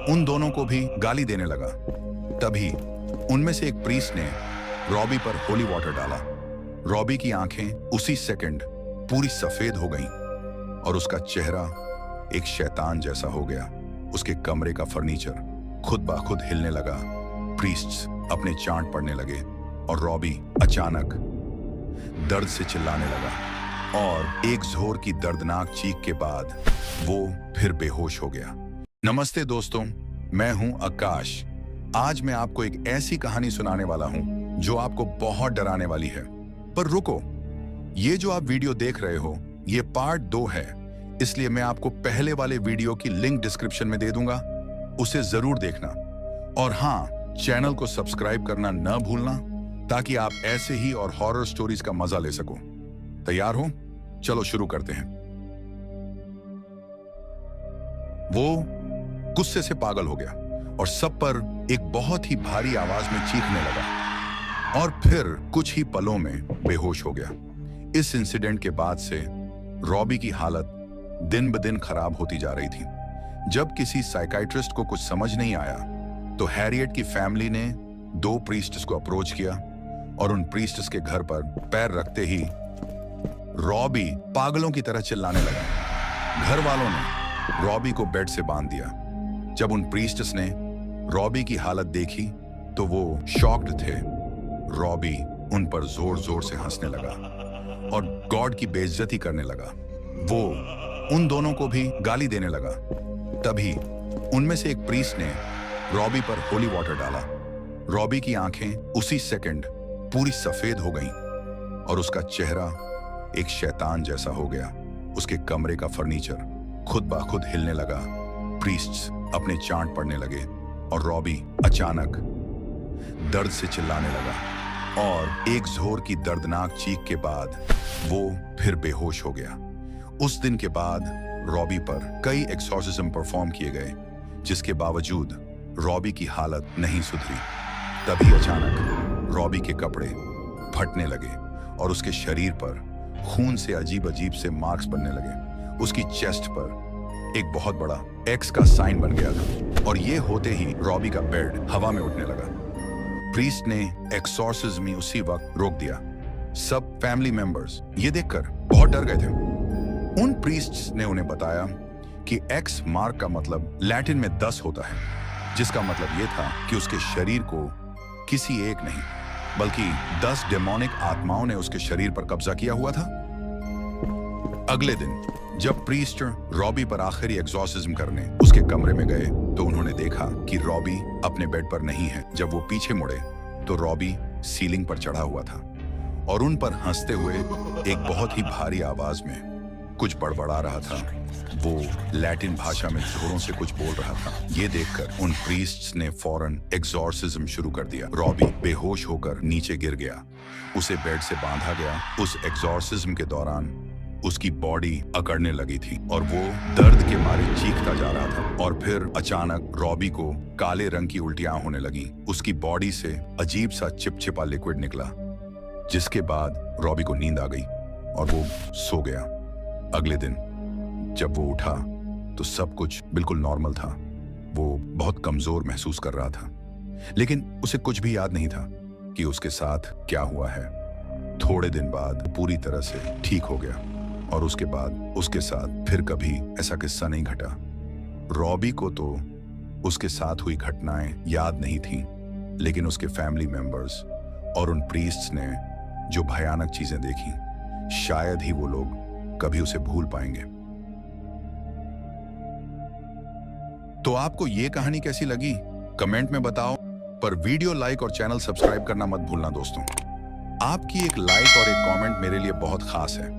उन दोनों को भी गाली देने लगा। तभी उनमें से एक प्रीस्ट ने रॉबी पर होली वाटर डाला। रॉबी की आंखें उसी सेकंड पूरी सफेद हो गईं और उसका चेहरा एक शैतान जैसा हो गया। उसके कमरे का फर्नीचर खुद ब खुद हिलने लगा। प्रीस्ट्स अपने चांट पड़ने लगे और रॉबी अचानक दर्द से चिल्लाने लगा और एक जोर की दर्दनाक चीख के बाद वो फिर बेहोश हो गया। नमस्ते दोस्तों, मैं हूं आकाश। आज मैं आपको एक ऐसी कहानी सुनाने वाला हूं जो आपको बहुत डराने वाली है। पर रुको, ये जो आप वीडियो देख रहे हो ये पार्ट 2 है, इसलिए मैं आपको पहले वाले वीडियो की लिंक डिस्क्रिप्शन में दे दूंगा, उसे जरूर देखना। और हाँ, चैनल को सब्सक्राइब करना न भूलना ताकि आप ऐसे ही और हॉरर स्टोरीज का मजा ले सको। तैयार हो? चलो शुरू करते हैं। वो गुस्से से पागल हो गया और सब पर एक बहुत ही भारी आवाज में चीखने लगा और फिर कुछ ही पलों में बेहोश हो गया। इस इंसिडेंट के बाद से रॉबी की हालत दिन ब दिन खराब होती जा रही थी। जब किसी साइकाइट्रिस्ट को कुछ समझ नहीं आया तो हैरियट की फैमिली ने 2 प्रीस्ट्स को अप्रोच किया और उन प्रीस्ट्स के घर पर पैर रखते ही रॉबी पागलों की तरह चिल्लाने लगा। घर वालों ने रॉबी को बेड से बांध दिया। जब उन प्रीस्ट्स ने रॉबी की हालत देखी तो वो शॉक्ड थे। रॉबी उन पर जोर जोर से हंसने लगा और गॉड की बेइज्जती करने लगा। वो उन दोनों को भी गाली देने लगा। तभी उनमें से एक प्रीस्ट ने रॉबी पर होली वाटर डाला। रॉबी की आंखें उसी सेकंड पूरी सफेद हो गईं और उसका चेहरा एक शैतान जैसा हो गया। उसके कमरे का फर्नीचर खुद ब खुद हिलने लगा। प्रीस्ट्स अपने चांट पड़ने लगे और रॉबी अचानक दर्द से चिल्लाने लगा और एक जोर की दर्दनाक चीख के बाद वो फिर बेहोश हो गया। उस दिन के बाद रॉबी पर कई एक्सॉर्सिज्म परफॉर्म किए गए, जिसके बावजूद रॉबी की हालत नहीं सुधरी। तभी अचानक रॉबी के कपड़े फटने लगे और उसके शरीर पर खून से अजीब अजीब से मार्क्स बनने लगे। उसकी चेस्ट पर एक बहुत बड़ा एक्स का साइन बन गया था और ये होते ही रॉबी का बेड हवा में उठने लगा। प्रीस्ट ने एक्सॉर्सिज्म उसी वक्त रोक दिया। सब फैमिली मेंबर्स ये देखकर बहुत डर गए थे। उन प्रीस्ट्स ने उन्हें बताया कि एक्स मार्क का मतलब लैटिन में 10 होता है, जिसका मतलब ये था कि उसके शरीर को किसी एक नहीं बल्कि 10 डेमोनिक आत्माओं ने उसके शरीर पर कब्जा किया हुआ था। अगले दिन जब प्रीस्ट रॉबी पर आखिरी एक्सॉर्सिज्म करने उसके कमरे में गए तो उन्होंने देखा कि रॉबी अपने बेड पर नहीं है। जब वो पीछे मुड़े तो रॉबी सीलिंग पर चढ़ा हुआ था और उन पर हंसते हुए एक बहुत ही भारी आवाज में कुछ बड़बड़ा रहा था। वो लैटिन भाषा में जोरों से कुछ बोल रहा था। ये देखकर उन प्रीस्ट्स ने फौरन एक्सॉर्सिज्म शुरू कर दिया। रॉबी बेहोश होकर नीचे गिर गया। उसे बेड से बांधा गया। उस एक्सॉर्सिज्म के दौरान उसकी बॉडी अकड़ने लगी थी और वो दर्द के मारे चीखता जा रहा था। और फिर अचानक रॉबी को काले रंग की उल्टियां होने लगी। उसकी बॉडी से अजीब सा चिपचिपा लिक्विड निकला, जिसके बाद रॉबी को नींद आ गई और वो सो गया। अगले दिन जब वो उठा तो सब कुछ बिल्कुल नॉर्मल था। वो बहुत कमजोर महसूस कर रहा था, लेकिन उसे कुछ भी याद नहीं था कि उसके साथ क्या हुआ है। थोड़े दिन बाद पूरी तरह से ठीक हो गया और उसके बाद उसके साथ फिर कभी ऐसा किस्सा नहीं घटा। रॉबी को तो उसके साथ हुई घटनाएं याद नहीं थीं, लेकिन उसके फैमिली मेंबर्स और उन प्रीस्ट्स ने जो भयानक चीजें देखी, शायद ही वो लोग कभी उसे भूल पाएंगे। तो आपको ये कहानी कैसी लगी कमेंट में बताओ, पर वीडियो लाइक और चैनल सब्सक्राइब करना मत भूलना दोस्तों। आपकी एक लाइक और एक कमेंट मेरे लिए बहुत खास है।